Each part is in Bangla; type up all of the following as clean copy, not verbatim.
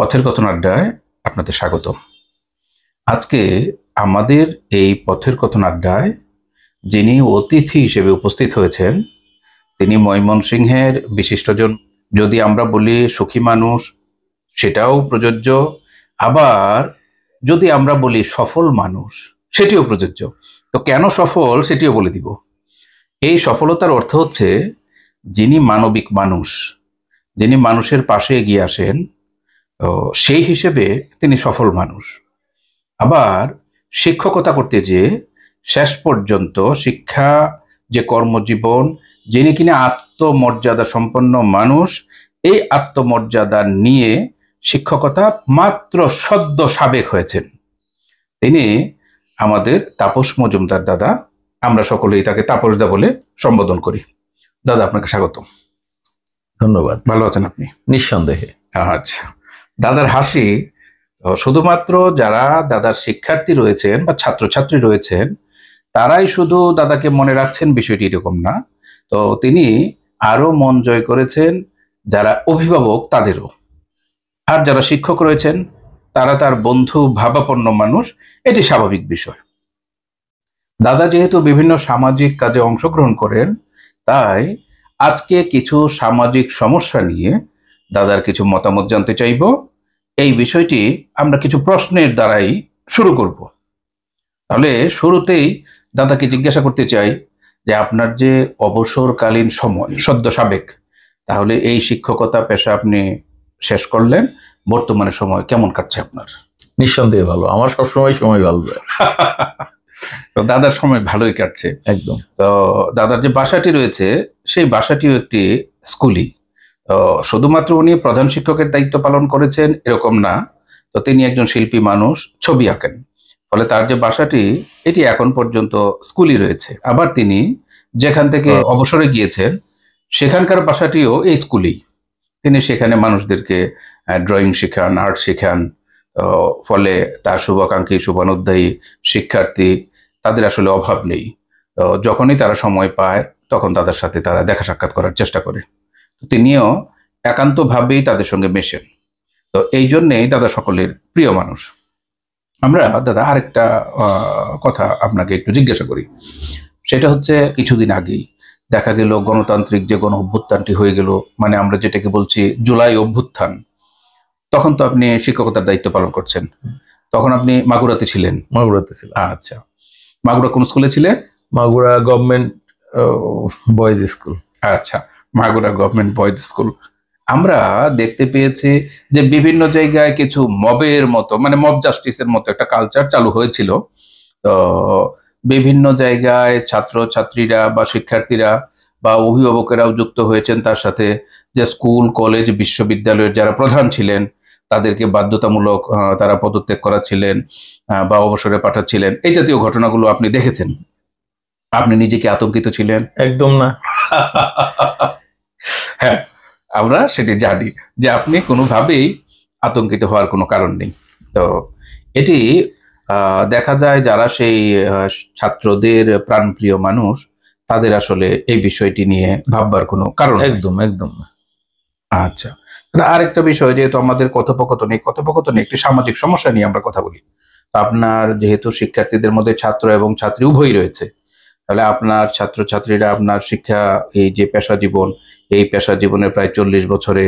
পথের কথন আড্ডায় আপনাদের স্বাগত। আজকে আমাদের এই পথের কথন আড্ডায় যিনি অতিথি হিসেবে উপস্থিত হয়েছেন তিনি ময়মনসিংহের বিশিষ্টজন। যদি আমরা বলি সুখী মানুষ সেটাও প্রযোজ্য, আবার যদি আমরা বলি সফল মানুষ সেটিও প্রযোজ্য। তো কেন সফল সেটিও বলে দিব। এই সফলতার অর্থ হচ্ছে যিনি মানবিক মানুষ, যিনি মানুষের পাশে এগিয়ে আসেন, সেই হিসেবে তিনি সফল মানুষ। আবার শিক্ষকতা করতে যেয়ে শেষ পর্যন্ত শিক্ষা যে কর্মজীবন, যিনি কিনা আত্মমর্যাদা সম্পন্ন মানুষ, এই আত্মমর্যাদা নিয়ে শিক্ষকতা মাত্র সদ্য সাবেক হয়েছেন, তিনি আমাদের তাপস মজুমদার দাদা। আমরা সকলেই তাকে তাপসদা বলে সম্বোধন করি। দাদা, আপনাকে স্বাগত। ধন্যবাদ। ভালো আছেন আপনি? নিঃসন্দেহে। আচ্ছা, দাদার হাসি শুধুমাত্র যারা দাদার শিক্ষার্থী রয়েছেন বা ছাত্রছাত্রী রয়েছেন তারাই শুধু দাদাকে মনে রাখছেন, বিষয়টি এরকম না। তো তিনি আরো মন জয় করেছেন যারা অভিভাবক তাদেরও, আর যারা শিক্ষক রয়েছেন তারা তার বন্ধু ভাবাপন্ন মানুষ, এটি স্বাভাবিক বিষয়। দাদা যেহেতু বিভিন্ন সামাজিক কাজে অংশগ্রহণ করেন, তাই আজকে কিছু সামাজিক সমস্যা নিয়ে দাদার কিছু মতামত জানতে চাইব। এই বিষয়টি আমরা কিছু প্রশ্নের দ্বারাই শুরু করব। তাহলে শুরুতেই দাদাকে জিজ্ঞাসা করতে চাই যে আপনার যে অবসরকালীন সময় সদ্য সাবেক, তাহলে এই শিক্ষকতা পেশা আপনি শেষ করলেন, বর্তমানে সময় কেমন কাটছে আপনার? নিঃসন্দেহে ভালো, আমার সবসময় সময় ভালো যায়। তো দাদার সময় ভালোই কাটছে একদম। তো দাদার যে বাসাটি রয়েছে সেই বাসাটিও একটি স্কুলই। তো শুধুমাত্র উনি প্রধান শিক্ষকের দায়িত্ব পালন করেছেন এরকম না, তো তিনি একজন শিল্পী মানুষ, ছবি আঁকেন, ফলে তার যে বাসাটি এটি এখন পর্যন্ত স্কুলই রয়েছে। আবার তিনি যেখান থেকে অবসরে গিয়েছেন সেখানকার বাসাটিও এই স্কুলেই। তিনি সেখানে মানুষদেরকে ড্রয়িং শেখান, আর্ট শেখান, ফলে তার শুভাকাঙ্ক্ষী শুভানুধ্যায়ী শিক্ষার্থী তাদের আসলে অভাব নেই। তো যখনই তারা সময় পায় তখন তাদের সাথে তারা দেখা সাক্ষাৎ করার চেষ্টা করে। তিনিও একান্তভাবেই তাদের সঙ্গে মেশেন। তো এই জন্যেই দাদা সকলের প্রিয় মানুষ। আমরা দাদা আরেকটা কথা আপনাকে একটু জিজ্ঞাসা করি। সেটা হচ্ছে কিছুদিন আগেই দেখা গেল গণতান্ত্রিক যে গণ অভ্যুত্থানটি হয়ে গেল, মানে আমরা যেটাকে বলছি জুলাই অভ্যুত্থান, তখন তো আপনি শিক্ষকতার দায়িত্ব পালন করছেন। তখন আপনি মাগুরাতে ছিলেন? মাগুরাতে ছিলাম। আচ্ছা, মাগুরা কোন স্কুলে ছিলেন? Magura government boys school. আচ্ছা, মাগুরা গভর্নমেন্ট বয়েজ স্কুল। আমরা দেখতে পেয়েছি যে বিভিন্ন জায়গায় কিছু মবের মতো, মানে মব জাস্টিসের মতো একটা কালচার চালু হয়েছিল। তো বিভিন্ন জায়গায় ছাত্র ছাত্রীরা বা শিক্ষার্থীরা বা অভিভাবকেরাও যুক্ত হয়েছেন তার সাথে, যে স্কুল কলেজ বিশ্ববিদ্যালয়ের যারা প্রধান ছিলেন তাদেরকে বাধ্যতামূলক তারা পদত্যাগ করাচ্ছিলেন বা অবসরে পাঠাচ্ছিলেন। এই জাতীয় ঘটনাগুলো আপনি দেখেছেন? আপনি নিজে কি আতঙ্কিত ছিলেন? একদম না। হ্যাঁ, আমরা সেটি জানি যে আপনি কোনোভাবেই আতঙ্কিত হওয়ার কোনো কারণ নেই। তো এটি দেখা যায় যারা সেই ছাত্রদের প্রাণপ্রিয় মানুষ তাদের আসলে এই বিষয়টি নিয়ে ভাববার কোনো কারণ একদম একদম। আচ্ছা, আরেকটা বিষয়, যেহেতু আমাদের কথোপকথনে একটি সামাজিক সমস্যা নিয়ে আমরা কথা বলি। আপনার যেহেতু শিক্ষার্থীদের মধ্যে ছাত্র এবং ছাত্রী উভয়ই রয়েছে, তাহলে আপনার ছাত্রছাত্রীরা আপনার শিক্ষা এই যে পেশা জীবন, এই পেশা জীবনের প্রায় 40 বছরে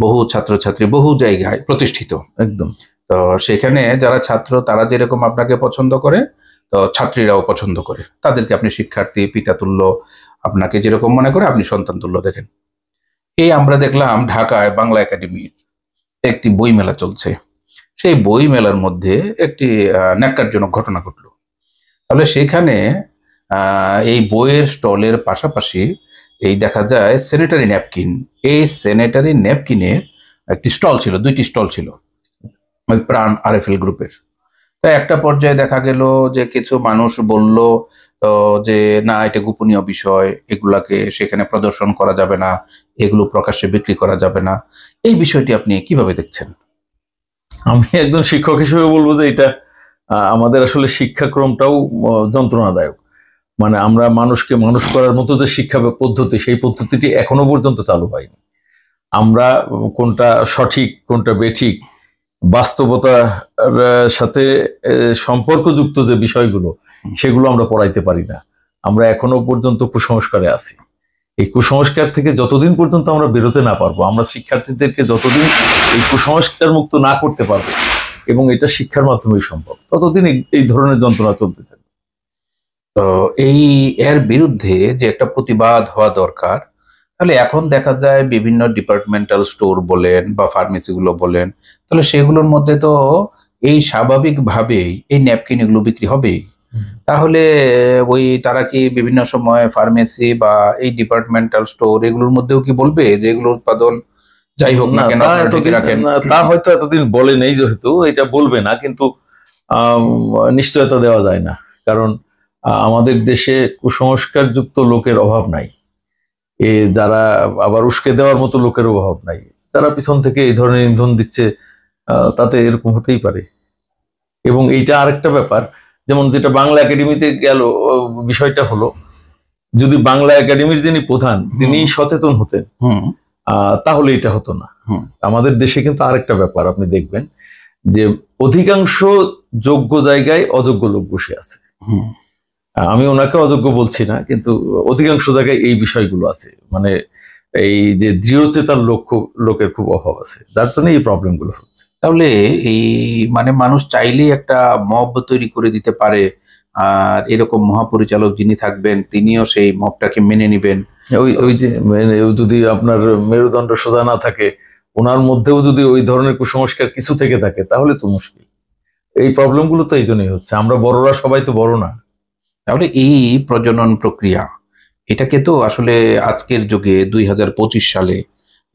বহু ছাত্রছাত্রী বহু জায়গায় প্রতিষ্ঠিত। একদম। তো সেখানে যারা ছাত্র তারা যেরকম আপনাকে পছন্দ করে, তো ছাত্রীরাও পছন্দ করে। তাদেরকে আপনি শিক্ষার্থী পিতা তুল্য, আপনাকে যেরকম মনে করে আপনি সন্তান তুল্য দেখেন। এই আমরা দেখলাম ঢাকায় বাংলা একাডেমির একটি বই মেলা চলছে। সেই বই মেলার মধ্যে একটি ন্যাক্কারজনক ঘটনা ঘটলো। তাহলে সেখানে এই বইয়ের স্টলের পাশাপাশি এই দেখা যায় স্যানিটারি ন্যাপকিন। এই স্যানিটারি ন্যাপকিনের একটি স্টল ছিল, 2টি স্টল ছিল ওই প্রাণ আরএফএল গ্রুপের। তো একটা পর্যায়ে দেখা গেল যে কিছু মানুষ বলল যে না, এটা গোপনীয় বিষয়, এগুলাকে সেখানে প্রদর্শন করা যাবে না, এগুলো প্রকাশ্যে বিক্রি করা যাবে না। এই বিষয়টি আপনি কিভাবে দেখছেন? আমি একজন শিক্ষক হিসেবে বলবো যে এটা আমাদের আসলে শিক্ষাক্রমটাও যন্ত্রণাদায়ক। মানে আমরা মানুষকে মানুষ করার মতো যে শিক্ষা পদ্ধতি, সেই পদ্ধতিটি এখনো পর্যন্ত চালু হয়নি। আমরা কোনটা সঠিক কোনটা বেঠিক বাস্তবতার সাথে সম্পর্কযুক্ত যে বিষয়গুলো সেগুলো আমরা পড়াইতে পারি না। আমরা এখনো পর্যন্ত কুসংস্কারে আছি। এই কুসংস্কার থেকে যতদিন পর্যন্ত আমরা বেরোতে না পারবো, আমরা শিক্ষার্থীদেরকে যতদিন এই কুসংস্কার মুক্ত না করতে পারবো, এবং এটা শিক্ষার মাধ্যমেই সম্ভব, ততদিন এই ধরনের যন্ত্রণা চলতে থাকবে। তো এর বিরুদ্ধে যে একটা প্রতিবাদ হওয়া দরকার, তাহলে এখন দেখা যায় বিভিন্ন ডিপার্টমেন্টাল স্টোর বলেন বা ফার্মেসিগুলো বলেন, তাহলে সেগুলোর মধ্যে তো এই স্বাভাবিকভাবেই এই ন্যাপকিন এগুলো বিক্রি হবেই। তাহলে ওই তারা কি বিভিন্ন সময় ফার্মেসি বা এই ডিপার্টমেন্টাল স্টোর এগুলোর মধ্যেও কি বলবে যে এগুলোর উৎপাদন যাই হোক না কেন আপনারা ঢেকে রাখেন? তা হয়তো এতদিন বলে নেই, যেহেতু এটা বলবে না, কিন্তু নিশ্চয়তা দেওয়া যায় না। কারণ আমাদের দেশে কুসংস্কার যুক্ত লোকের অভাব নাই, যারা আবার উস্কে দেওয়ার মতো লোকের অভাব নাই। যারা পিছন থেকে এই ধরনের ইন্ধন দিচ্ছে, তাতে এরকম হতেই পারে। এবং এইটা আরেকটা ব্যাপার, যেমন যেটা বাংলা একাডেমিতে গেল, বিষয়টা হলো যদি বাংলা একাডেমির যিনি প্রধান তিনি সচেতন হতেন, তাহলে এটা হতো না। আমাদের দেশে কিন্তু আরেকটা ব্যাপার আপনি দেখবেন যে অধিকাংশ যোগ্য জায়গায় অযোগ্য লোক বসে আছে। আমি ওনাকে অযোগ্য বলছি না, কিন্তু অধিকাংশ জায়গায় এই বিষয়গুলো আছে। মানে এই যে দৃঢ়চেতার লোকের খুব অভাব আছে, যার জন্য এই প্রবলেমগুলো হচ্ছে। তাহলে এই মানে মানুষ চাইলেই একটা মব তৈরি করে দিতে পারে, আর এরকম মহাপরিচালক যিনি থাকবেন তিনিও সেই মবটাকে মেনে নিবেন। ওই যে যদি আপনার মেরুদণ্ড সোজা না থাকে, ওনার মধ্যেও যদি ওই ধরনের কুসংস্কার কিছু থেকে থাকে, তাহলে তো মুশকিল। এই প্রবলেমগুলো তো এই জন্যই হচ্ছে। আমরা বড়রা সবাই তো বড় না। তাহলে এই প্রজনন প্রক্রিয়া, এটাকে তো আসলে আজকের যুগে 2025 সালে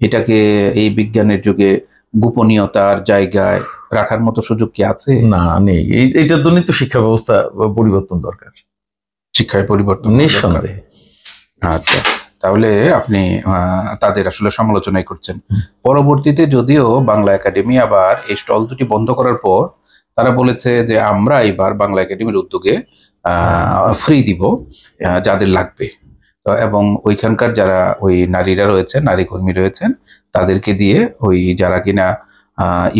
এটাকে এই বিজ্ঞানের যুগে গোপনীয়তার জায়গায় রাখার মতো সুযোগ কি আছে? না, নেই। এইটার জন্যই তো শিক্ষা ব্যবস্থা পরিবর্তন দরকার, শিক্ষায় পরিবর্তন নিঃসন্দেহে। আচ্ছা, তাহলে আপনি তাদের আসলে সমালোচনাই করছেন। পরবর্তীতে যদিও বাংলা একাডেমি আবার এই স্টল দুটি বন্ধ করার পর তারা বলেছে যে আমরা এবার বাংলা একাডেমির উদ্যোগে ফ্রি দিব যাদের লাগবে, এবং ওইখানকার যারা ওই নারীরা রয়েছেন, নারী কর্মী রয়েছেন, তাদেরকে দিয়ে ওই যারা কিনা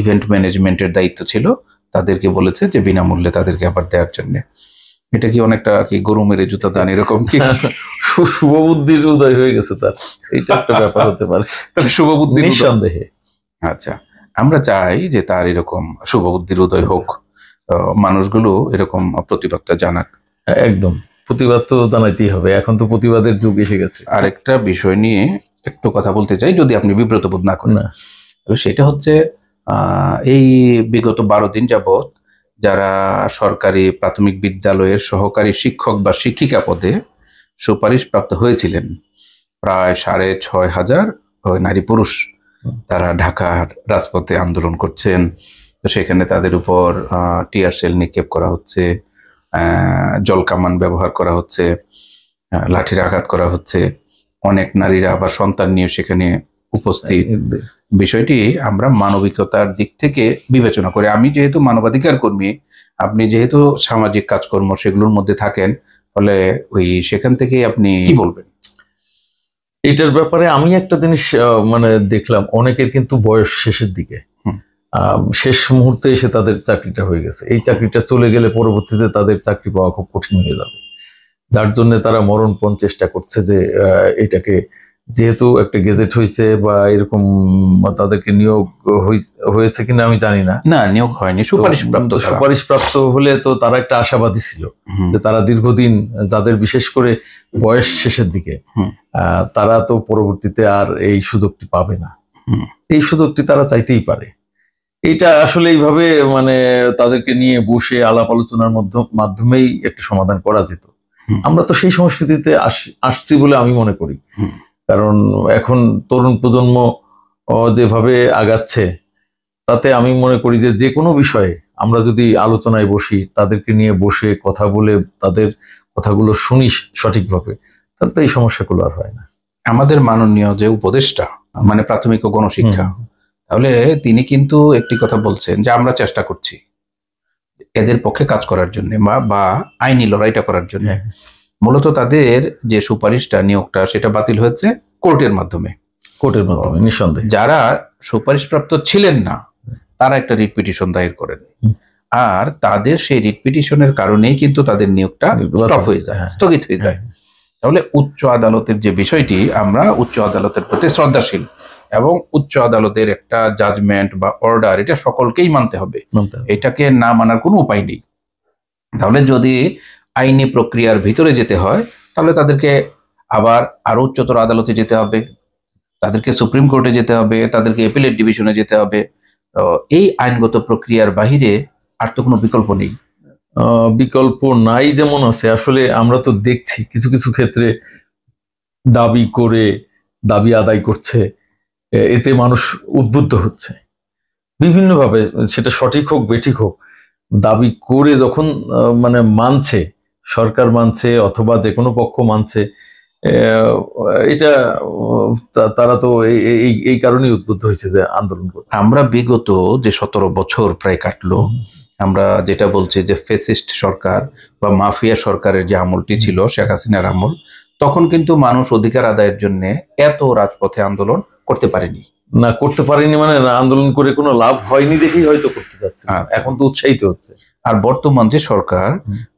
ইভেন্ট ম্যানেজমেন্টের দায়িত্ব ছিল তাদেরকে বলেছে যে বিনামূল্যে তাদেরকে আবার দেওয়ার জন্য। এটা কি অনেকটা কি গরু মেরে জুতা দান এরকম কি? শুভবুদ্ধির উদয় হয়ে গেছে তার, এটা একটা ব্যাপার হতে পারে। তাহলে শুভবুদ্ধি নিঃসন্দেহে। আচ্ছা, আমরা চাই যে তার এরকম শুভবুদ্ধির উদয় হোক, মানুষগুলো এরকম প্রতিবাদটা জানাক। একদম, প্রতিবাদ তো জানাইতেই হবে, এখন তো প্রতিবাদের যুগ এসে গেছে। আরেকটা বিষয় নিয়ে একটু কথা বলতে চাই, যদি আপনি বিব্রত বোধ না করেন। সেটা হচ্ছে এই বিগত 12 দিন যাবৎ যারা সরকারি প্রাথমিক বিদ্যালয়ের সহকারী শিক্ষক বা শিক্ষিকা পদে সুপারিশ প্রাপ্ত হয়েছিলেন, প্রায় 6,500 নারী পুরুষ, তারা ঢাকার রাজপথে আন্দোলন করছেন। তো সেখানে তাদের উপর টিয়ার শেল নিক্ষেপ করা হচ্ছে, জলকামান ব্যবহার করা হচ্ছে, লাঠির আঘাত করা হচ্ছে। অনেক নারীরা আবার সন্তান নিয়ে সেখানে উপস্থিত। বিষয়টি আমরা মানবিকতার দিক থেকে বিবেচনা করি। আমি যেহেতু মানবাধিকার কর্মী, আপনি যেহেতু সামাজিক কাজকর্ম সেগুলোর মধ্যে থাকেন, ফলে ওই সেখান থেকে আপনি কি বলবেন এটার ব্যাপারে? আমি একটা জিনিস মানে দেখলাম, অনেকের কিন্তু বয়স শেষের দিকে, শেষ মুহূর্তে এসে তাদের চাকরিটা হয়ে গেছে। এই চাকরিটা চলে গেলে পরবর্তীতে তাদের চাকরি পাওয়া খুব কঠিন হয়ে যাবে, যার জন্য তারা মরণপণ চেষ্টা করছে যে এটাকে, যেহেতু একটা গেজেট হয়েছে বা এরকম, তাদেরকে নিয়োগ হয়েছে কিনা আমি জানি না। না, নিয়োগ হয়নি, সুপারিশপ্রাপ্ত হলে তো তারা একটা আশাবাদী ছিল যে তারা দীর্ঘদিন, যাদের বিশেষ করে বয়স শেষের দিকে, তারা তো পরবর্তীতে আর এই সুযোগটি পাবে না। এই সুযোগটি তারা চাইতেই পারে। এটা আসলে এইভাবে মানে তাদেরকে নিয়ে বসে আলাপ আলোচনার মাধ্যমেই একটা সমাধান করা যেত। আমরা তো সেই সংস্কৃতিতে আসছি বলে আমি মনে করি। কারণ এখন তরুণ প্রজন্ম যেভাবে আগাচ্ছে, তাতে আমি মনে করি যে যে কোনো বিষয়ে আমরা যদি আলোচনায় বসি, তাদেরকে নিয়ে বসে কথা বলে তাদের কথাগুলো শুনি সঠিকভাবে, তাহলে তো এই সমস্যাগুলো আর হয় না। আমাদের মাননীয় যে উপদেষ্টা, মানে প্রাথমিক ও গণশিক্ষা, তাহলে তিনি কিন্তু একটি কথা বলছেন যে আমরা চেষ্টা করছি এদের পক্ষে কাজ করার জন্য বা আইনি লড়াইটা করার জন্য। মূলত তাদের যে সুপারিশটা, নিয়োগটা, সেটা বাতিল হয়েছে কোর্টের মাধ্যমে। নিঃসন্দেহে। যারা সুপারিশপ্রাপ্ত ছিলেন না তারা একটা রিট পিটিশন দায়ের করেন, হুম। আর তাদের সেই রিট পিটিশনের কারণেই কিন্তু তাদের নিয়োগটা স্টপ হয়ে যায়, হ্যাঁ। স্থগিত হয়ে যায়। তাহলে উচ্চ আদালতের যে বিষয়টি, আমরা উচ্চ আদালতের প্রতি শ্রদ্ধাশীল এবং উচ্চ আদালতের একটা জাজমেন্ট বা অর্ডার এটা সকলকেই মানতে হবে, এটাকে না মানার কোনো উপায় নেই। তাহলে যদি আইনি প্রক্রিয়ার ভিতরে যেতে হয় তাহলে তাদেরকে আবার আরো উচ্চতর আদালতে যেতে হবে, তাদেরকে সুপ্রিম কোর্টে যেতে হবে, তাদেরকে এপিলেট ডিভিশনে যেতে হবে। তো এই আইনগত প্রক্রিয়ার বাহিরে আর তো কোনো বিকল্প নেই। বিকল্প নাই যেমন আছে, আসলে আমরা তো দেখছি কিছু কিছু ক্ষেত্রে দাবি করে দাবি আদায় করছে, এতে মানুষ উদ্বুদ্ধ হচ্ছে বিভিন্নভাবে, সেটা সঠিক হোক বেঠিক হোক। দাবি করে যখন মানে মানছে, সরকার মানছে অথবা যে কোনো পক্ষ মানছে, এটা তারা তো এই কারণেই উদ্বুদ্ধ হয়েছে যে আন্দোলন করবে। আমরা বিগত যে 17 বছর প্রায় কাটলো, আমরা যেটা বলছি যে ফেসিস্ট সরকার বা মাফিয়া সরকারের যে আমলটি ছিল শেখ হাসিনার আমল, তখন কিন্তু মানুষ অধিকার আদায়ের জন্য এত রাজপথে আন্দোলন করতে পারেনি। না করতে পারেনি মানে আন্দোলন করে কোনো লাভ হয়নি দেখেই হয়তো করতে যাচ্ছে, এখন তো উৎসাহিত হচ্ছে। আর বর্তমান যে সরকার,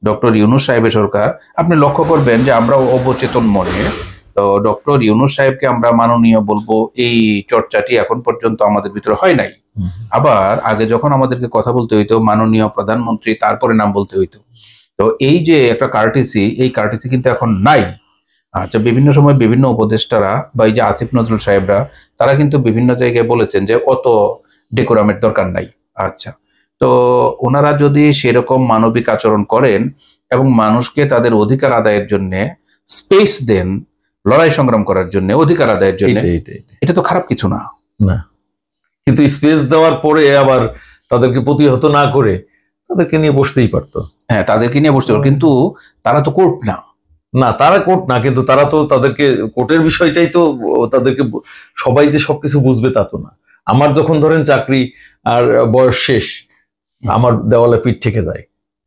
ডক্টর ইউনূস সাহেবের সরকার, আপনি লক্ষ্য করবেন যে আমরা অবচেতন মনে তো ডক্টর ইউনূস সাহেবকে আমরা মাননীয় বলবো, এই চর্চাটি এখন পর্যন্ত আমাদের ভিতরে হয় নাই। আবার আগে যখন আমাদেরকে কথা বলতে হইতো মাননীয় প্রধানমন্ত্রী তারপরে নাম বলতে হইতো। তো এই যে একটা কার্টিসি, এই কার্টিসি কিন্তু এখন নাই। আচ্ছা, বিভিন্ন সময় বিভিন্ন উপদেষ্টারা বা এই যে আসিফ নজরুল সাহেবরা, তারা কিন্তু বিভিন্ন জায়গায় বলেছেন যে অত ডেকোরামের দরকার নাই। আচ্ছা, তো ওনারা যদি সেরকম মানবিক আচরণ করেন এবং মানুষকে তাদের অধিকার আদায়ের জন্য স্পেস দেন, লড়াই সংগ্রাম করার জন্য, অধিকার আদায়ের জন্য, এটা তো খারাপ কিছু না। না, কিন্তু স্পেস দেওয়ার পরে আবার তাদেরকে প্রতিহত না করে তাদেরকে নিয়ে বসতেই পারতো। হ্যাঁ, তাদেরকে নিয়ে বসতে পারতো, কিন্তু তারা তো কোর্ট না। না, তারা কোর্ট না, কিন্তু তারা তো তাদেরকে কোর্টের বিষয়টাই তো তাদেরকে, সবাই যে সবকিছু বুঝবে তা তো না। আমার যখন ধরেন চাকরি আর বয়স শেষ, আমার দেওয়ালে পিঠ থেকে যায়,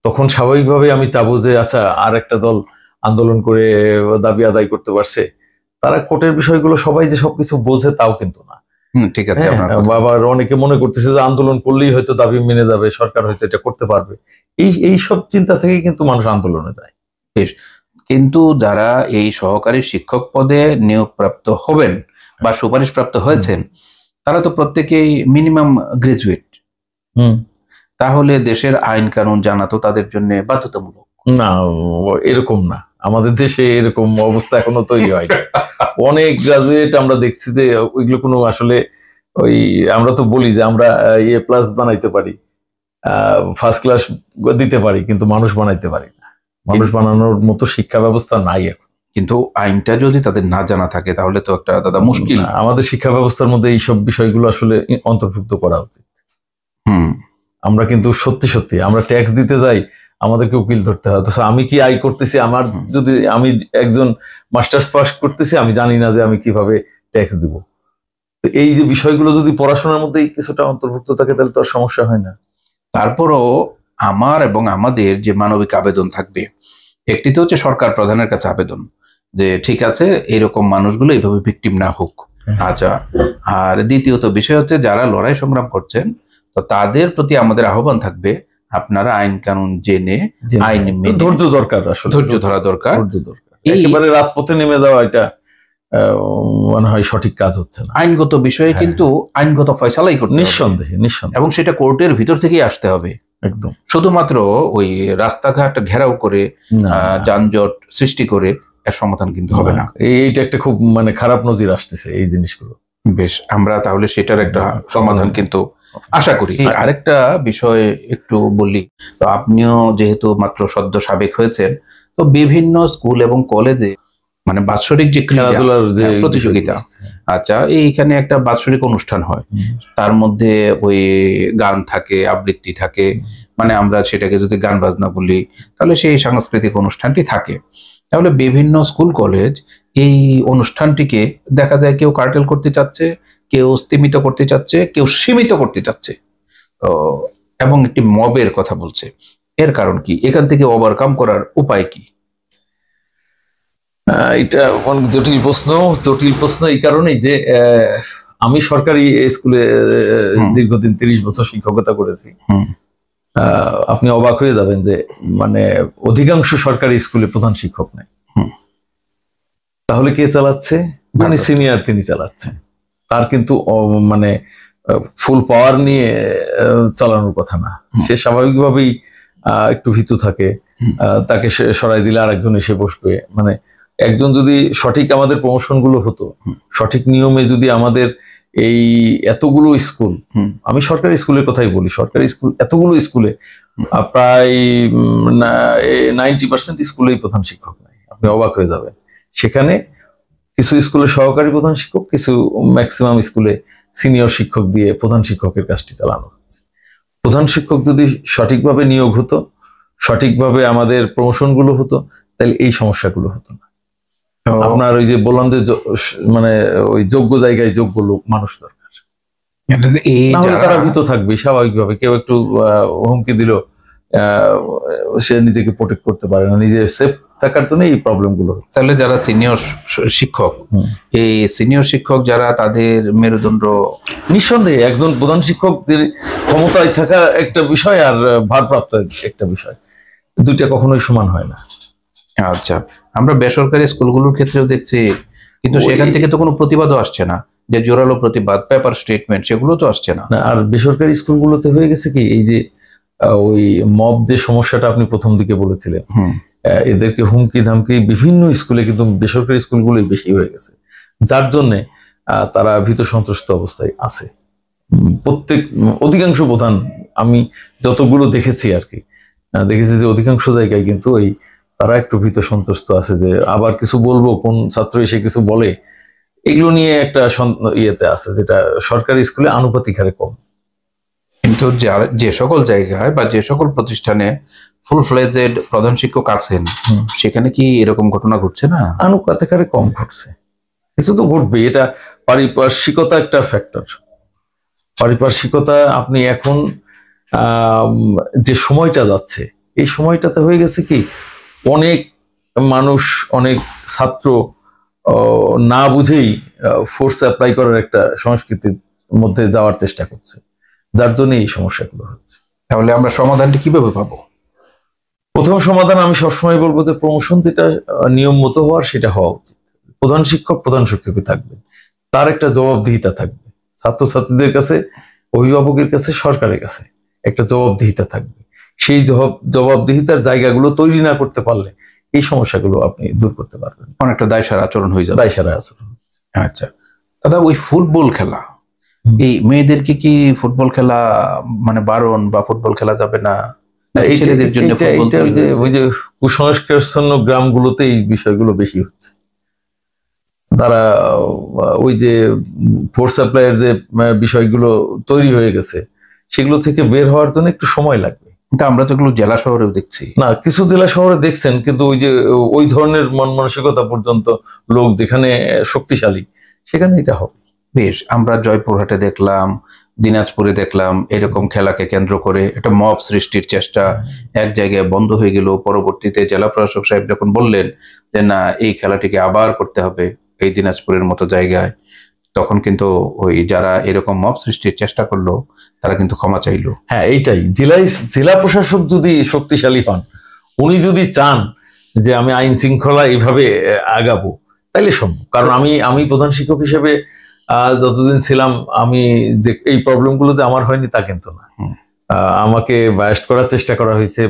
তখন স্বাভাবিকভাবে আমি চাবো যে আচ্ছা আর একটা দল আন্দোলন করে দাবি আদায় করতে পারছে। তারা কোর্টের বিষয়গুলো সবাই যে সবকিছু বোঝে তাও কিন্তু না। ঠিক আছে। আবার অনেকে মনে করতেছে যে আন্দোলন করলেই হয়তো দাবি মেনে যাবে, সরকার হয়তো এটা করতে পারবে, এই সব চিন্তা থেকেই কিন্তু মানুষ আন্দোলনে যায়। বেশ, কিন্তু যারা এই সহকারী শিক্ষক পদে নিয়োগপ্রাপ্ত হবেন বা সুপারিশপ্রাপ্ত হয়েছেন, তারা তো প্রত্যেকেই মিনিমাম গ্রাজুয়েট। তাহলে দেশের আইন কানুন জানা তো তাদের জন্য বাধ্যতামূলক না। এরকম না, আমাদের দেশে এরকম অবস্থা এখনো তৈরি হয়। অনেক গ্রাজুয়েট আমরা দেখছি যে ওইগুলো কোনো আসলে ওই, আমরা তো বলি যে আমরা A+ বানাইতে পারি, ফার্স্ট ক্লাস দিতে পারি, কিন্তু মানুষ বানাইতে পারি না। মানুষ বানানোর মতো শিক্ষা ব্যবস্থা নাই এখন। কিন্তু আইনটা যদি তাদের না জানা থাকে তাহলে তো একটা দাদা মুশকিল। আমাদের শিক্ষা ব্যবস্থার মধ্যে এইসব বিষয়গুলো আসলে অন্তর্ভুক্ত করা উচিত। আমরা কিন্তু সত্যি সত্যি আমরা ট্যাক্স দিতে যাই, আমাদেরকে উকিল ধরতে হয়। অথচ আমি কি আয় করতেছি, আমার যদি আমি একজন মাস্টার্স পাস করতেছি, আমি জানি না যে আমি কিভাবে ট্যাক্স দিব। তো এই যে বিষয়গুলো যদি পড়াশোনার মধ্যে কিছুটা অন্তর্ভুক্ত থাকে তাহলে তো আর সমস্যা হয় না। তারপরও আমার এবং আমাদের যে মানবিক আবেদন থাকবে, একটি তো হচ্ছে সরকার প্রধানের কাছে আবেদন যে ঠিক আছে এরকম মানুষগুলো এইভাবে ভিকটিম না হোক। আচ্ছা, আর দ্বিতীয়ত বিষয় হচ্ছে যারা লড়াই সংগ্রাম করছেন, তো তাদের প্রতি আমাদের আহ্বান থাকবে আপনারা আইন কানুন জেনে আইন মেনে, ধৈর্য দরকার, আসলে ধৈর্য ধরা দরকার। একেবারে রাজপথে নেমে যাওয়া এটা মনে হয় সঠিক কাজ হচ্ছে না। আইনগত বিষয়ে কিন্তু আইনগত ফয়সালাই করতে হবে, নিঃসন্দেহে নিঃসন্দেহে, এবং সেটা কোর্টের ভিতর থেকেই আসতে হবে। একদম, শুধুমাত্র ওই রাস্তাঘাট ঘেরাও করে যানজট সৃষ্টি করে এর সমাধান কিন্তু হবে না। এইটা একটা খুব মানে খারাপ নজির আসতেছে এই জিনিসগুলো। বেশ, আমরা তাহলে সেটার একটা সমাধান কিন্তু আশা করি। আরেকটা বিষয় একটু বলি, তো আপনিও যেহেতু মাত্র সদ্য সাবেক হয়েছেন, তো বিভিন্ন স্কুল এবং কলেজে মানে বাৎসরিক যে খেলাধুলার যে প্রতিযোগিতা, আচ্ছা এইখানে একটা বাৎসরিক অনুষ্ঠান হয়, তার মধ্যে ওই গান থাকে, আবৃত্তি থাকে, মানে আমরা সেটাকে যদি গান বাজনা বলি তাহলে সেই সাংস্কৃতিক অনুষ্ঠানটি থাকে। তাহলে বিভিন্ন স্কুল কলেজ এই অনুষ্ঠানটিকে দেখা যায় কেউ কার্টেল করতে চাচ্ছে, কেউ স্তীমিত করতে চাচ্ছে, কেউ সীমিত করতে চাচ্ছে, এবং একটি মবের কথা বলছে। এর কারণ কি? এখান থেকে ওভারকাম করার উপায় কি? এটা অনেক জটিল প্রশ্ন এই কারণেই যে আমি সরকারি স্কুলে দীর্ঘদিন 30 বছর শিক্ষকতা করেছি। আপনি অবাক হয়ে যাবেন যে মানে অধিকাংশ সরকারি স্কুলে প্রধান শিক্ষক নাই। তাহলে কে চালাচ্ছে? যিনি সিনিয়র তিনি চালাচ্ছেন। তার কিন্তু মানে ফুল পাওয়ার নিয়ে চালানোর কথা না। সে স্বাভাবিকভাবেই একটু ভীতু থাকে, তাকে সরাই দিলে আরেকজন এসে বসবে। মানে একজন যদি সঠিক আমাদের প্রমোশন গুলো হতো, সঠিক নিয়মে যদি আমাদের এই এতগুলো স্কুল, আমি সরকারি স্কুলের কথাই বলি, সরকারি স্কুল এতগুলো স্কুলে প্রায় 90% স্কুলেই প্রধান শিক্ষক নাই। আপনি অবাক হয়ে যাবেন। সেখানে কিছু স্কুলে সহকারী প্রধান শিক্ষক, কিছু ম্যাক্সিমাম স্কুলে সিনিয়র শিক্ষক দিয়ে প্রধান শিক্ষকের কাজটি চালানো হচ্ছে। প্রধান শিক্ষক যদি সঠিকভাবে নিয়োগ হতো, সঠিকভাবে আমাদের প্রমোশন গুলো হতো, তাহলে এই সমস্যাগুলো হতো না। আপনার ওই যে বললাম যে মানে ওই যোগ্য জায়গায় যোগ্য লোক মানুষ দরকার, তারা ভীত থাকবে স্বাভাবিকভাবে। কেউ একটু হুমকি দিল, সে নিজেকে প্রোটেক্ট করতে পারে না, নিজে সেফ থাকার জন্য এই প্রবলেম গুলো। তাহলে যারা সিনিয়র শিক্ষক, এই সিনিয়র শিক্ষক যারা, তাদের মেরুদণ্ড নিঃসন্দেহে একজন প্রধান শিক্ষক ক্ষমতায় থাকা একটা বিষয় আর ভারপ্রাপ্ত একটা বিষয়, দুইটা কখনোই সমান হয় না। আচ্ছা, আমরা বেসরকারি স্কুলগুলোর ক্ষেত্রেও দেখছি, কিন্তু সেখান থেকে তো কোনো প্রতিবাদও আসছে না, যে জোরালো প্রতিবাদ, পেপার স্টেটমেন্ট, সেগুলো তো আসছে না। আর বেসরকারি স্কুলগুলোতে হয়ে গেছে কি, এই যে ওই মব যে সমস্যাটা আপনি প্রথম দিকে বলেছিলেন, এদেরকে হুমকি ধামকি বিভিন্ন স্কুলে, কিন্তু বেসরকারি স্কুলগুলোই বেশি হয়ে গেছে, যার জন্যে তারা ভীত সন্ত্রস্ত অবস্থায় আছে। অধিকাংশ প্রধান, আমি যতগুলো দেখেছি আর কি, দেখেছি যে অধিকাংশ জায়গায় কিন্তু ওই তারা একটু ভীত সন্ত্রস্ত আছে, যে আবার কিছু বলবো, কোন ছাত্র এসে কিছু বলে, এগুলো নিয়ে একটা ইয়েতে আছে, যেটা সরকারি স্কুলে আনুপাতিক হারে কম। কিন্তু যে সকল জায়গায় বা যে সকল প্রতিষ্ঠানে ফুল ফ্লেজেড প্রধান শিক্ষক আছেন, সেখানে কি এরকম ঘটনা ঘটছে না? আনুপাতিক হারে কম ঘটছে, কিছু তো ঘটবে। এটা পারিপার্শ্বিকতা একটা ফ্যাক্টর। পারিপার্শ্বিকতা, আপনি এখন যে সময়টা যাচ্ছে, এই সময়টাতে হয়ে গেছে কি, অনেক মানুষ, অনেক ছাত্র না বুঝেই ফোর্স অ্যাপ্লাই করার একটা সংস্কৃতির মধ্যে যাওয়ার চেষ্টা করছে, যার জন্য এই সমস্যাগুলো হচ্ছে। তাহলে আমরা সমাধানটি কিভাবে পাবো? প্রথম সমাধান আমি সবসময় বলবো যে প্রমোশন যেটা নিয়ম মতো হওয়ার, সেটা হওয়া উচিত। প্রধান শিক্ষক প্রধান শিক্ষকই থাকবে, তার একটা জবাবদিহিতা থাকবে। ছাত্রছাত্রীদের কাছে, অভিভাবকের কাছে, সরকারের কাছে একটা জবাবদিহিতা থাকবে। সেই জবাবদিহিতার জায়গাগুলো তৈরি না করতে পারলে এই সমস্যাগুলো আপনি দূর করতে পারবেন। অনেকটা দায়সারা আচরণ হয়ে যাবে। দায়সারা আচরণ। আচ্ছা দাদা, ওই ফুটবল খেলা, এই মেয়েদেরকে কি ফুটবল খেলা মানে বারণ, বা ফুটবল খেলা যাবে না, ছেলেদের জন্য? ওই যে কুসংস্কারাচ্ছন্ন গ্রামগুলোতে এই বিষয়গুলো বেশি হচ্ছে। তারা ওই যে ফোর্স সাপ্লাইয়ের যে বিষয়গুলো তৈরি হয়ে গেছে, সেগুলো থেকে বের হওয়ার জন্য একটু সময় লাগবে। কিন্তু আমরা তো এগুলো জেলা শহরেও দেখছি। না, কিছু জেলা শহরে দেখছেন, কিন্তু ওই যে ওই ধরনের মন মানসিকতা পর্যন্ত লোক যেখানে শক্তিশালী, সেখানে এটা হবে। বেশ, আমরা জয়পুরহাটে দেখলাম, দিনাজপুরে দেখলাম, এরকম খেলাকে কেন্দ্র করে একটা মব সৃষ্টির চেষ্টা এক জায়গায় বন্ধ হয়ে গেল। পরবর্তীতে জেলা প্রশাসক সাহেব যখন বললেন যে না, এই খেলাটিকে আবার করতে হবে এই দিনাজপুরের মতো জায়গায়, তখন কিন্তু ওই যারা এরকম মব সৃষ্টির চেষ্টা করলো, তারা কিন্তু ক্ষমা চাইলো। হ্যাঁ, এইটাই, জেলা প্রশাসক যদি শক্তিশালী হন, উনি যদি চান যে আমি আইন শৃঙ্খলা এইভাবে আগাবো, তাইলে সম্ভব। কারণ আমি প্রধান শিক্ষক হিসেবে যতদিন ছিলাম, আমি যে এই প্রবলেমগুলো যে আমার হয়নি তা কিন্তু না। আমাকে বায়াস্ট করার চেষ্টা করা হয়েছে,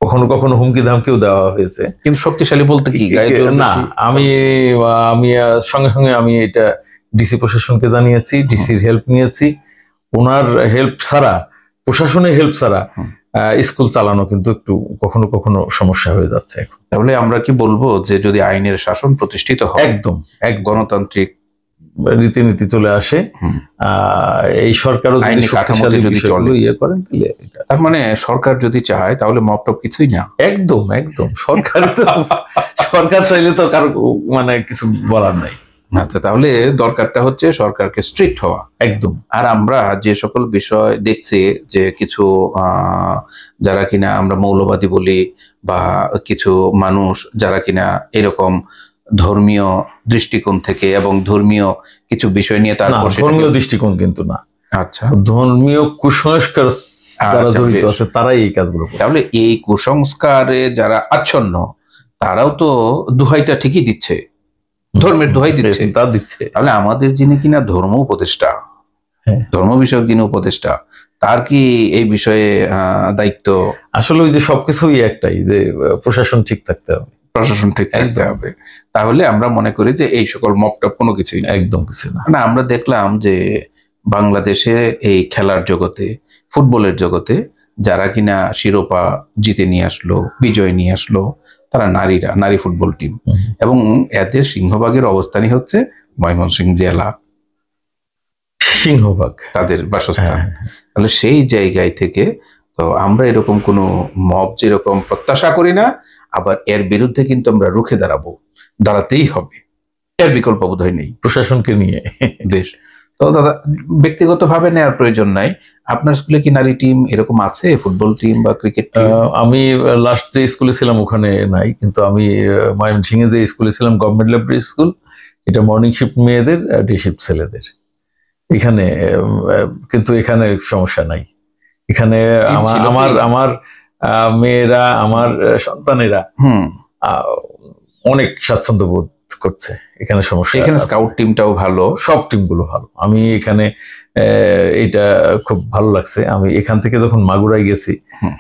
কখনো কখনো হুমকি ধামকিও দেওয়া হয়েছে। কিন্তু শক্তিশালী বলতে কি না, আমি সঙ্গে সঙ্গে আমি এটা ডিসি প্রশাসনকে জানিয়েছি, ডিসির হেল্প নিয়েছি। ওনার হেল্প ছাড়া, প্রশাসনের হেল্প ছাড়া স্কুল চালানো কিন্তু একটু কখনো কখনো সমস্যা হয়ে যাচ্ছে এখন। তাহলে আমরা কি বলবো যে যদি আইনের শাসন প্রতিষ্ঠিত হয়, একদম এক গণতান্ত্রিক রীতিনীতি চলে আসে, এই সরকারও যদি শক্তিশালী যদি চলে ইয়ে করেন, তার মানে সরকার যদি চায় তাহলে মপটপ কিছুই না। একদম একদম, সরকার চাইলে তো কারো মানে কিছু বলার নাই। আচ্ছা, তাহলে দরকারটা হচ্ছে সরকারকে স্ট্রিক্ট হওয়া। একদম। আর আমরা যে সকল বিষয় দেখছি, যে কিছু যারা কিনা আমরা মৌলবাদী বলি, বা কিছু মানুষ যারা কিনা এরকম ধর্মীয় দৃষ্টিকোণ থেকে এবং ধর্মীয় কিছু বিষয় নিয়ে না, তারপর ধর্মীয় দৃষ্টিকোণ কিন্তু না, আচ্ছা ধর্মীয় কুসংস্কার যারা আচ্ছা, জড়িত বেশ। আছে তারাই এই কাজগুলো করে। তাহলে এই কুসংস্কারে যারা আচ্ছন্ন তারাও তো দোহাইটা ঠিকই দিচ্ছে, ধর্মের দোহাই দিচ্ছে। তা দিচ্ছে। তাহলে আমাদের যিনি কিনা ধর্ম উপদেষ্টা, হ্যাঁ। ধর্ম বিষয়ক যিনি উপদেষ্টা, তার কি এই বিষয়ে দায়িত্ব? আসলে ওই যে সবকিছুই একটাই, যে প্রশাসন ঠিক থাকতে হবে, প্রশাসন ঠিক থাকতে একদম। হবে। তাহলে আমরা মনে করি যে এই সকল মকটব কোনো কিছুই না। একদম কিছু না। না, আমরা দেখলাম যে বাংলাদেশে এই খেলার জগতে, ফুটবলের জগতে যারা কিনা শিরোপা জিতে নিয়ে আসলো, বিজয় নিয়ে আসলো, তারা নারীরা, নারী ফুটবল টিম। হুম। এবং এদের সিংহভাগের অবস্থানই হচ্ছে ময়মনসিংহ জেলা, সিংহভাগ তাদের বাসস্থান। হ্যাঁ। তাহলে সেই জায়গায় থেকে তো আমরা এরকম কোনো মব যেরকম প্রত্যাশা করি না, আবার এর বিরুদ্ধে কিন্তু আমরা রুখে দাঁড়াবো, দাঁড়াতেই হবে, এর বিকল্প বোধহয় নেই। প্রশাসনকে নিয়ে। বেশ। তো দাদা, ব্যক্তিগতভাবে নেওয়ার প্রয়োজন নাই, আপনার স্কুলে কি নারী টিম এরকম আছে, ফুটবল টিম বা ক্রিকেট টিম? আমি লাস্ট যে স্কুলে ছিলাম ওখানে নাই, কিন্তু আমি ময়মনসিংহে যে স্কুলে ছিলাম, গভর্নমেন্ট লেভেল স্কুল, এটা মর্নিং শিফট মেয়েদের, ডে শিফট ছেলেদের। এখানে কিন্তু এখানে সমস্যা নাই। এখানে Team ছিল কি? আমার মেয়েরা, আমার সন্তানেরা হুম, অনেক স্বাচ্ছন্দ্য বোধ করছে, এখানে সমস্যা। এখানে স্কাউট টিমটাও ভালো। সব টিমগুলো ভালো। আমি এখানে এটা খুব ভালো লাগছে। আমি এখান থেকে যখন মাগুরায় গেছি, হুম।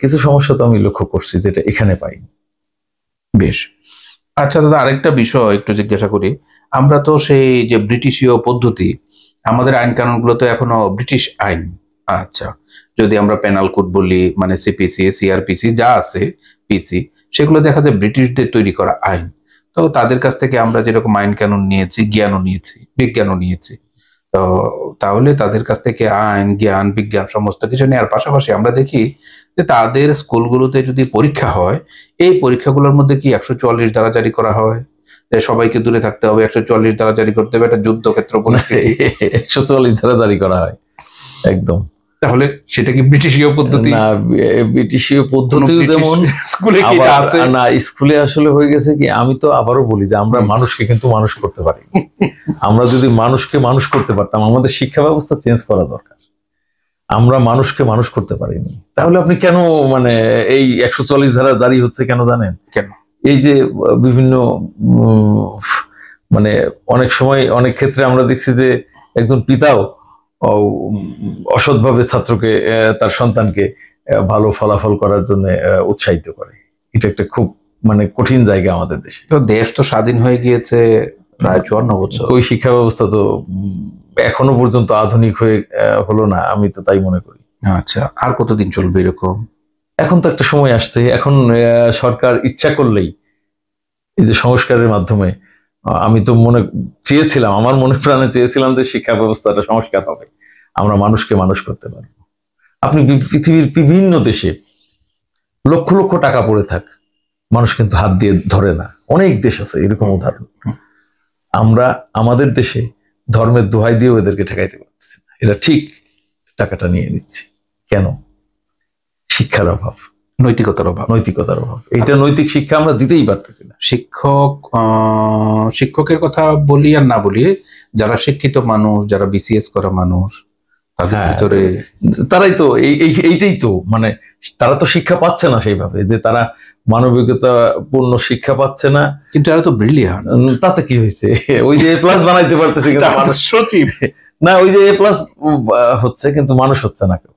কিছু সমস্যা তো আমি লক্ষ্য করছি যেটা এখানে পাইনি। বেশ। আচ্ছা দাদা, আরেকটা বিষয় একটু জিজ্ঞাসা করি। আমরা তো সেই যে ব্রিটিশীয় পদ্ধতি, আমাদের আইন কানুনগুলো তো এখনো ব্রিটিশ আইন। আচ্ছা, যদি আমরা পেনাল কোড বলি, মানে সিপিসি, সিআরপিসি যা আছে, পিসি, সেগুলো দেখা যায় ব্রিটিশদের তৈরি করা আইন। তো তাদের কাছ থেকে আমরা যেরকম আইন কানুন নিয়েছি, জ্ঞানও নিয়েছি, বিজ্ঞানও নিয়েছি। তো তাহলে তাদের কাছ থেকে আইন, জ্ঞান, বিজ্ঞান সমস্ত কিছু নেওয়ার পাশাপাশি আমরা দেখি যে তাদের স্কুলগুলোতে যদি পরীক্ষা হয়, এই পরীক্ষাগুলোর মধ্যে কি 144 ধারা জারি করা হয়, যে সবাইকে দূরে থাকতে হবে, 144 ধারা জারি করতে হবে, একটা যুদ্ধক্ষেত্র পরিস্থিতি। 144 ধারা জারি করা হয় একদম। তাহলে সেটা কি ব্রিটিশীয় পদ্ধতি? না, ব্রিটিশীয় পদ্ধতিও যেমন স্কুলে কি আবার আছে? না, স্কুলে আসলে হয়ে গেছে কি, আমি তো আবারও বলি যে আমরা মানুষকে কিন্তু মানুষ করতে পারি। আমরা যদি মানুষকে মানুষ করতে পারতাম, আমাদের শিক্ষা ব্যবস্থা চেঞ্জ করা দরকার। আমরা মানুষকে মানুষ করতে পারিনি। তাহলে আপনি কেন মানে এই 144 ধারা জারি হচ্ছে কেন জানেন? কেন? এই যে বিভিন্ন মানে অনেক সময় অনেক ক্ষেত্রে আমরা দেখছি যে একজন পিতাও অসৎভাবে ছাত্রকে, তার সন্তানকে ভালো ফলাফল করার জন্য উৎসাহিত করে। এটা একটা খুব মানে কঠিন জায়গা আমাদের দেশে। তো দেশ তো স্বাধীন হয়ে গিয়েছে প্রায় 54 বছর। ওই শিক্ষা ব্যবস্থা তো এখনো পর্যন্ত আধুনিক হয়ে হলো না, আমি তো তাই মনে করি। আচ্ছা, আর কতদিন চলবে এরকম? এখন তো একটা সময় আসছে, এখন সরকার ইচ্ছা করলেই এই যে সংস্কারের মাধ্যমে, আমি তো চেয়েছিলাম, আমার মনে প্রাণে চেয়েছিলাম যে শিক্ষা ব্যবস্থাটা সংস্কার হবে, আমরা মানুষকে মানুষ করতে পারবো। আপনি পৃথিবীর বিভিন্ন দেশে লক্ষ লক্ষ টাকা পড়ে থাক, মানুষ কিন্তু হাত দিয়ে ধরে না। অনেক দেশ আছে এরকম উদাহরণ। আমরা আমাদের দেশে ধর্মের দোহাই দিয়ে এদেরকে ঠেকাইতে পারতেছি না। এটা ঠিক, টাকাটা নিয়ে নিচ্ছি কেন? শিক্ষার অভাব, নৈতিকতার অভাব, নৈতিকতার অভাব। এইটা নৈতিক শিক্ষা আমরা দিতেই পারতেছি না। শিক্ষকের কথা বলি আর না বলি, যারা শিক্ষিত মানুষ, যারা বিসিএস করা মানুষ, তাদের ভিতরে তারাই তো এইটাই তো মানে তারা তো শিক্ষা পাচ্ছে না সেইভাবে, যে তারা মানবিকতা পূর্ণ শিক্ষা পাচ্ছে না। কিন্তু এরা তো ব্রিলিয়ান্ট। তাতে কি হয়েছে? ওই যে প্লাস বানাইতে পারতেছে সচিব না, ওই যে প্লাস হচ্ছে, কিন্তু মানুষ হচ্ছে না। কেউ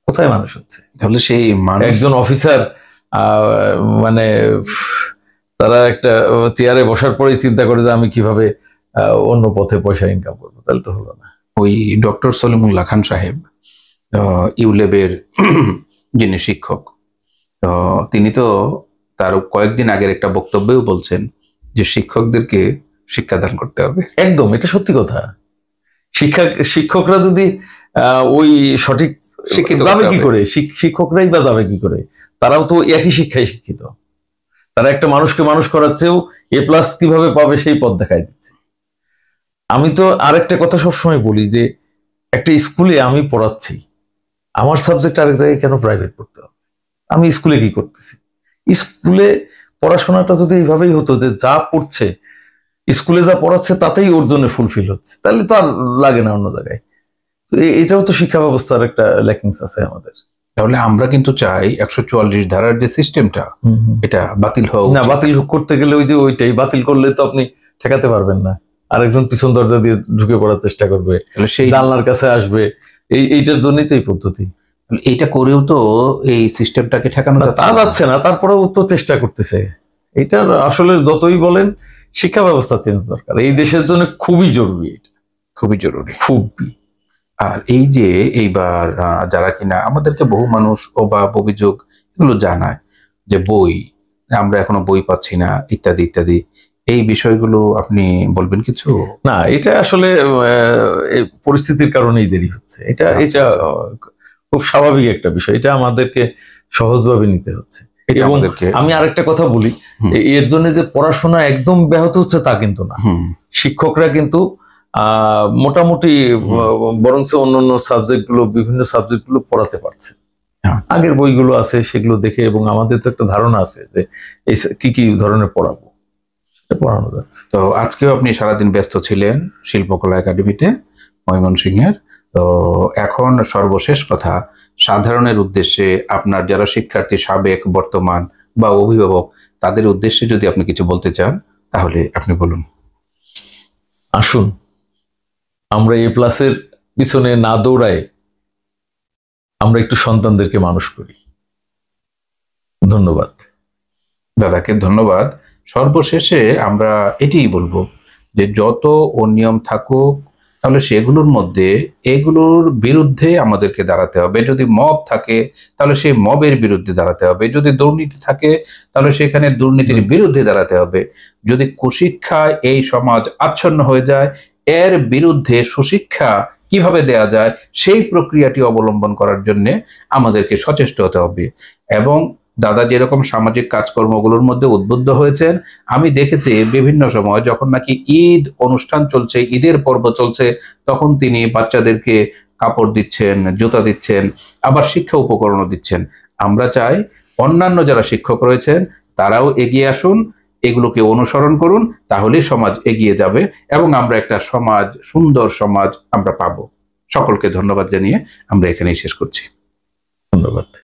কোথায় মানুষ হচ্ছে? তাহলে সেই একজন অফিসার মানে তারা একটা চেয়ারে বসার পরেই চিন্তা করে যে আমি কিভাবে অন্য পথে পয়সা ইনকাম করবো, তাহলে তো হলো না। ওই ডক্টর সলিমুল্লাহ খান সাহেব, ইউলেবের যিনি শিক্ষক, তো তিনি তো তার কয়েকদিন আগের একটা বক্তব্যেও বলছেন যে শিক্ষকদেরকে শিক্ষাদান করতে হবে। একদম, এটা সত্যি কথা। শিক্ষকরা যদি ওই সঠিক শিক্ষিত যাবে কি করে? শিক্ষকরাই বা যাবে কি করে? তারাও তো একই শিক্ষায় শিক্ষিত। তারা একটা মানুষকে মানুষ করার চেয়েও এ প্লাস কিভাবে পাবে সেই পথ দেখাই দিচ্ছে। আমি তো আরেকটা কথা সবসময় বলি যে একটা স্কুলে আমি পড়াচ্ছি, আমার সাবজেক্ট আরেক জায়গায় কেন প্রাইভেট পড়তে হবে? আমি স্কুলে কি করতেছি? স্কুলে পড়াশোনাটা যদি এইভাবেই হতো যে যা পড়ছে স্কুলে যা পড়াচ্ছে তাতেই ওর জন্য ফুলফিল হচ্ছে, তাহলে তো আর লাগে না অন্য জায়গায়। তো এটাও তো শিক্ষা ব্যবস্থার একটা ল্যাকিংস আছে আমাদের। তাহলে আমরা কিন্তু চাই 144 ধারার যে সিস্টেমটা এটা বাতিল হওয়া না, উচিত। বাতিল করতে গেলে ওই যে ওইটাই বাতিল করলে তো আপনি ঠেকাতে পারবেন না, আরেকজন পিছন দরজা দিয়ে ঢুকে পড়ার চেষ্টা করবে, তাহলে সেই জানলার কাছে আসবে। এইটার জন্যই তো এই পদ্ধতি। এইটা করেও তো এই সিস্টেমটাকে ঠেকানো না, তা যাচ্ছে না। যাচ্ছে না, তারপরেও তো চেষ্টা করতেছে। এটার আসলে যতই বলেন শিক্ষা ব্যবস্থা চেঞ্জ দরকার, এই দেশের জন্য খুবই জরুরি, এটা খুবই জরুরি। খুবই। আর এই যে এইবার যারা কিনা আমাদেরকে বহু মানুষ অভিযোগ এগুলো জানায় যে বই, আমরা এখনো বই পাচ্ছি না ইত্যাদি ইত্যাদি, এই বিষয়গুলো আপনি বলবেন কিছু? না, এটা আসলে এই পরিস্থিতির কারণেই দেরি হচ্ছে। এটা আচ্ছা, এটা আচ্ছা। খুব স্বাভাবিক একটা বিষয়, এটা আমাদেরকে সহজভাবে নিতে হচ্ছে। এটা এবং আমাদেরকে আমি আরেকটা কথা বলি, হুম। এর জন্য যে পড়াশোনা একদম ব্যাহত হচ্ছে তা কিন্তু না। শিক্ষকরা কিন্তু মোটামুটি বরঞ্চ অন্যান্য সাবজেক্টগুলো, বিভিন্ন সাবজেক্টগুলো পড়াতে পারছে। আগের বইগুলো আছে সেগুলো দেখে, এবং আমাদের তো একটা ধারণা আছে যে এই কি কি ধরনের পড়াবো, সেটা পড়ানো যাচ্ছে। তো আজকেও আপনি সারাদিন ব্যস্ত ছিলেন শিল্পকলা একাডেমিতে ময়মনসিংহের। তো এখন সর্বশেষ কথা, সাধারণের উদ্দেশ্যে আপনার যারা শিক্ষার্থী সাবেক বর্তমান বা অভিভাবক, তাদের উদ্দেশ্যে যদি আপনি কিছু বলতে চান তাহলে আপনি বলুন। আসুন, আমরা এ প্লাসের পিছনে না দৌড়ায় আমরা একটু সন্তানদেরকে মানুষ করি। ধন্যবাদ। দাদাকে ধন্যবাদ। সর্বশেষে আমরা এটিই বলবো যে যত অনিয়ম থাকুক, তাহলে সেগুলোর মধ্যে এগুলোর বিরুদ্ধে আমাদেরকে দাঁড়াতে হবে। যদি মব থাকে তাহলে সেই মবের বিরুদ্ধে দাঁড়াতে হবে, যদি দুর্নীতি থাকে তাহলে সেখানে দুর্নীতির বিরুদ্ধে দাঁড়াতে হবে। যদি কুশিক্ষায় এই সমাজ আচ্ছন্ন হয়ে যায়, এর বিরুদ্ধে সুশিক্ষা কিভাবে দেয়া যায় সেই প্রক্রিয়াটি অবলম্বন করার জন্য আমাদেরকে সচেষ্ট হতে হবে। এবং দাদা যেরকম সামাজিক কাজকর্মগুলোর মধ্যে উদ্বুদ্ধ হয়েছেন, আমি দেখেছি বিভিন্ন সময় যখন নাকি ঈদ অনুষ্ঠান চলছে, ঈদের পর্ব চলছে, তখন তিনি বাচ্চাদেরকে কাপড় দিচ্ছেন, জুতা দিচ্ছেন, আবার শিক্ষা উপকরণও দিচ্ছেন। আমরা চাই অন্যান্য যারা শিক্ষক রয়েছেন তারাও এগিয়ে আসুন, এগুলোকে অনুসরণ করুন, তাহলেই সমাজ এগিয়ে যাবে এবং আমরা একটা সমাজ, সুন্দর সমাজ আমরা পাবো। সকলকে ধন্যবাদ জানিয়ে আমরা এখানেই শেষ করছি। ধন্যবাদ।